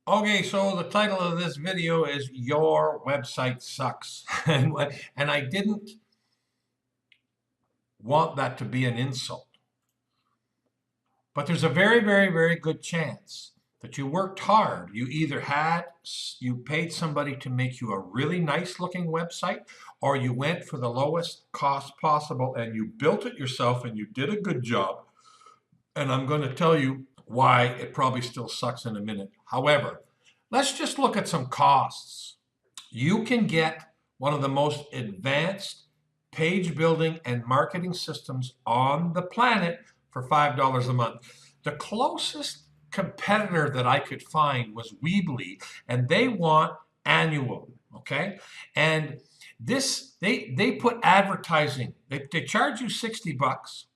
Okay, so the title of this video is Your Website Sucks. And I didn't want that to be an insult. But there's a very, very, very good chance that you worked hard. You paid somebody to make you a really nice looking website, or you went for the lowest cost possible and you built it yourself and you did a good job. And I'm going to tell you why it probably still sucks in a minute. However, let's just look at some costs. You can get one of the most advanced page building and marketing systems on the planet for $5 a month. The closest competitor that I could find was Weebly, and they want annual, okay? And they put advertising. They charge you 60 bucks,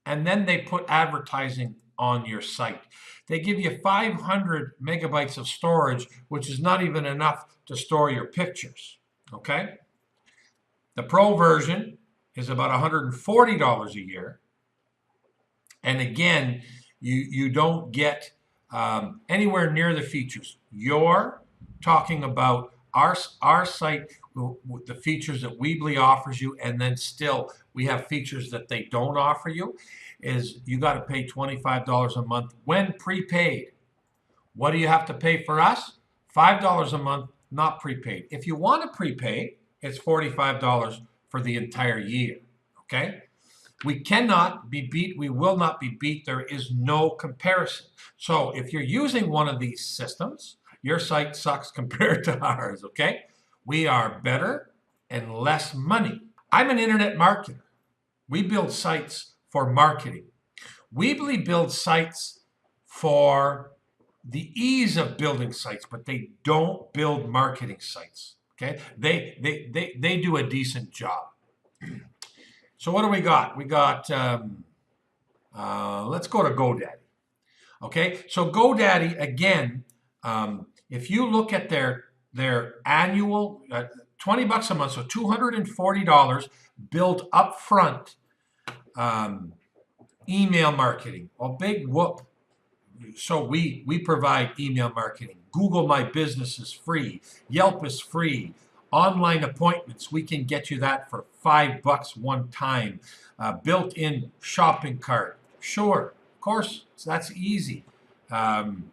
and then they put advertising on your site. They give you 500 megabytes of storage, which is not even enough to store your pictures, okay? The Pro version is about $140 a year. And again, you don't get anywhere near the features. You're talking about our site, the features that Weebly offers you, and then still we have features that they don't offer you, is you got to pay $25 a month when prepaid. What do you have to pay for us? $5 a month, not prepaid. If you want to prepay, it's $45 for the entire year, okay? We cannot be beat. We will not be beat. There is no comparison. So if you're using one of these systems, your site sucks compared to ours, okay? We are better and less money. I'm an internet marketer. We build sites for marketing. Weebly builds sites for the ease of building sites, but they don't build marketing sites, okay? They do a decent job. So what do we got? We got, let's go to GoDaddy. Okay, so GoDaddy, again, if you look at their annual, 20 bucks a month, so $240 built up front, email marketing, a big whoop. So we provide email marketing. Google My Business is free. Yelp is free. Online appointments, we can get you that for $5 one time. Built-in shopping cart. Sure, of course, that's easy. Can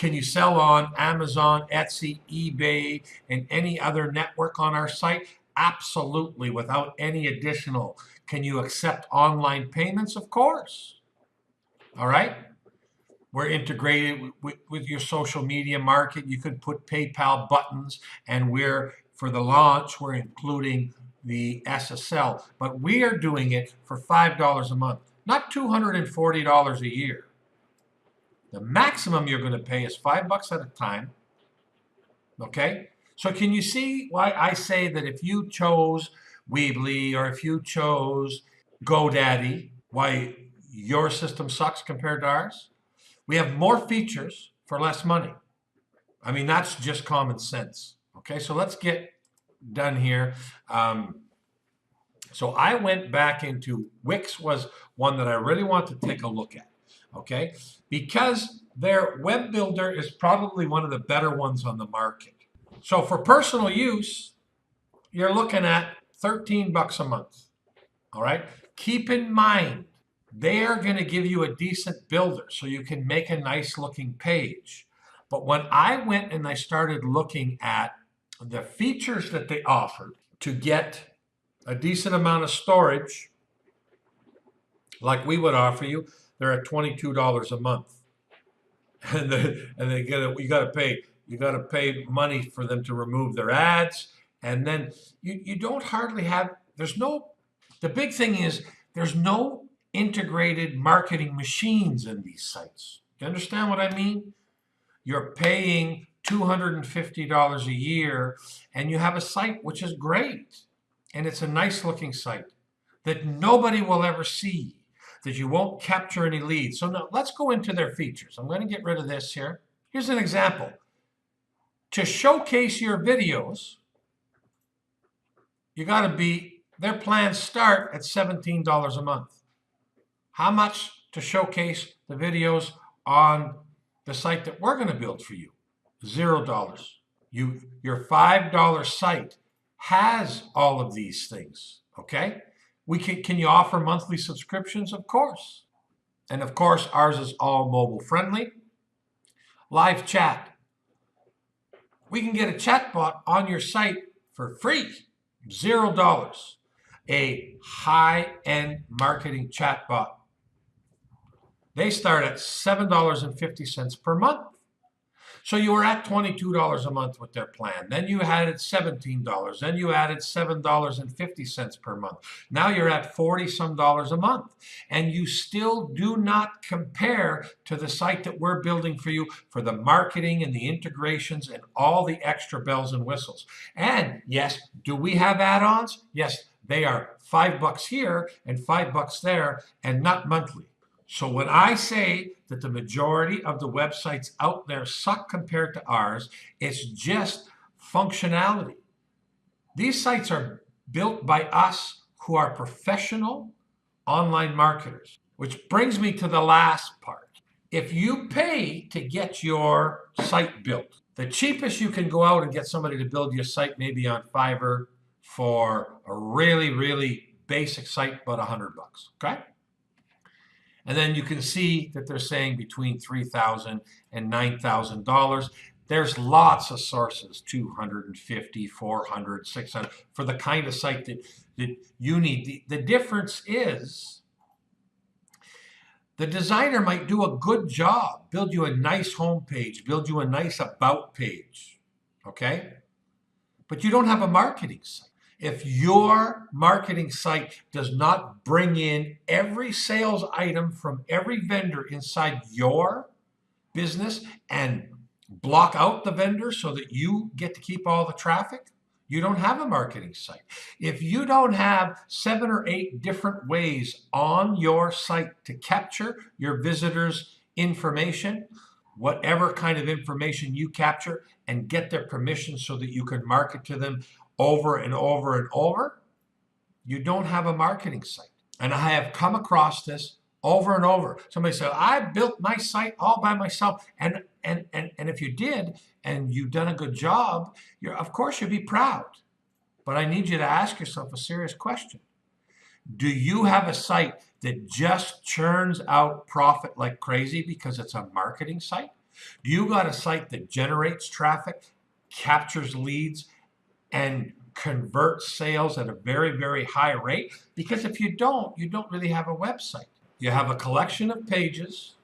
you sell on Amazon, Etsy, eBay, and any other network on our site? Absolutely, without any additional. Can you accept online payments? Of course. All right. We're integrated with your social media market. You can put PayPal buttons, and for the launch, we're including the SSL. But we are doing it for $5 a month, not $240 a year. The maximum you're going to pay is $5 at a time. Okay? So can you see why I say that if you chose Weebly or if you chose GoDaddy, why your system sucks compared to ours? We have more features for less money. I mean, that's just common sense. Okay, so let's get done here. So I went back into Wix, was one that I really want to take a look at. Okay, because their web builder is probably one of the better ones on the market. So for personal use, you're looking at 13 bucks a month. All right, keep in mind, they are going to give you a decent builder so you can make a nice looking page. But when I went and I started looking at the features that they offered to get a decent amount of storage, like we would offer you, they're at $22 a month. And you got to pay money for them to remove their ads. And then you don't hardly have, the big thing is there's no integrated marketing machines in these sites. Do you understand what I mean? You're paying $250 a year and you have a site which is great. And it's a nice looking site that nobody will ever see, that you won't capture any leads. So now let's go into their features. I'm going to get rid of this here. Here's an example. To showcase your videos, you got to be, their plans start at $17 a month. How much to showcase the videos on the site that we're going to build for you? $0. Your $5 site has all of these things, okay? Can you offer monthly subscriptions? Of course. And of course, ours is all mobile friendly. Live chat. We can get a chatbot on your site for free, $0. A high-end marketing chatbot. They start at $7.50 per month. So you were at $22 a month with their plan. Then you added $17. Then you added $7.50 per month. Now you're at 40 some dollars a month. And you still do not compare to the site that we're building for you for the marketing and the integrations and all the extra bells and whistles. And yes, do we have add-ons? Yes, they are $5 here and $5 there and not monthly. So when I say that the majority of the websites out there suck compared to ours, it's just functionality. These sites are built by us who are professional online marketers, which brings me to the last part. If you pay to get your site built, the cheapest you can go out and get somebody to build your site maybe on Fiverr for a really, really basic site, about $100, okay? And then you can see that they're saying between $3,000 and $9,000. There's lots of sources, 250, 400, 600, for the kind of site that you need. The difference is the designer might do a good job, build you a nice homepage, build you a nice about page, okay? But you don't have a marketing site. If your marketing site does not bring in every sales item from every vendor inside your business and block out the vendor so that you get to keep all the traffic, you don't have a marketing site. If you don't have 7 or 8 different ways on your site to capture your visitors' information, whatever kind of information you capture, and get their permission so that you can market to them over and over and over, you don't have a marketing site. And I have come across this over and over. Somebody said, I built my site all by myself. And if you did, and you've done a good job, of course you'd be proud. But I need you to ask yourself a serious question. Do you have a site that just churns out profit like crazy because it's a marketing site? Do you got a site that generates traffic, captures leads, and converts sales at a very, very high rate? Because if you don't really have a website. You have a collection of pages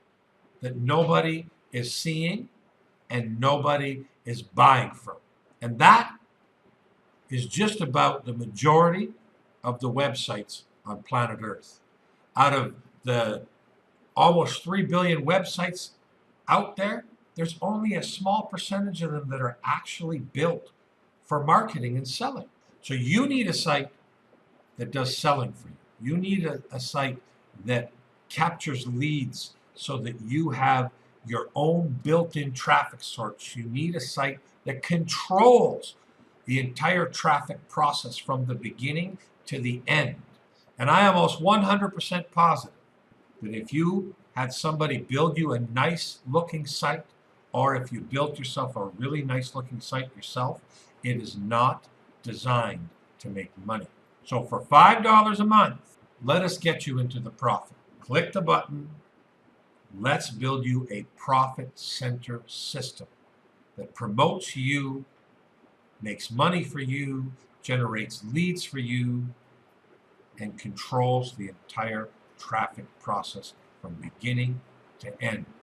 that nobody is seeing and nobody is buying from. And that is just about the majority of the websites on planet Earth. Out of the almost 3 billion websites out there, there's only a small percentage of them that are actually built for marketing and selling. So you need a site that does selling for you. You need a site that captures leads so that you have your own built-in traffic source. You need a site that controls the entire traffic process from the beginning to the end. And I am almost 100% positive that if you had somebody build you a nice looking site, or if you built yourself a really nice looking site yourself, it is not designed to make money. So for $5 a month, let us get you into the profit. Click the button. Let's build you a profit center system that promotes you, makes money for you, generates leads for you, and controls the entire traffic process from beginning to end.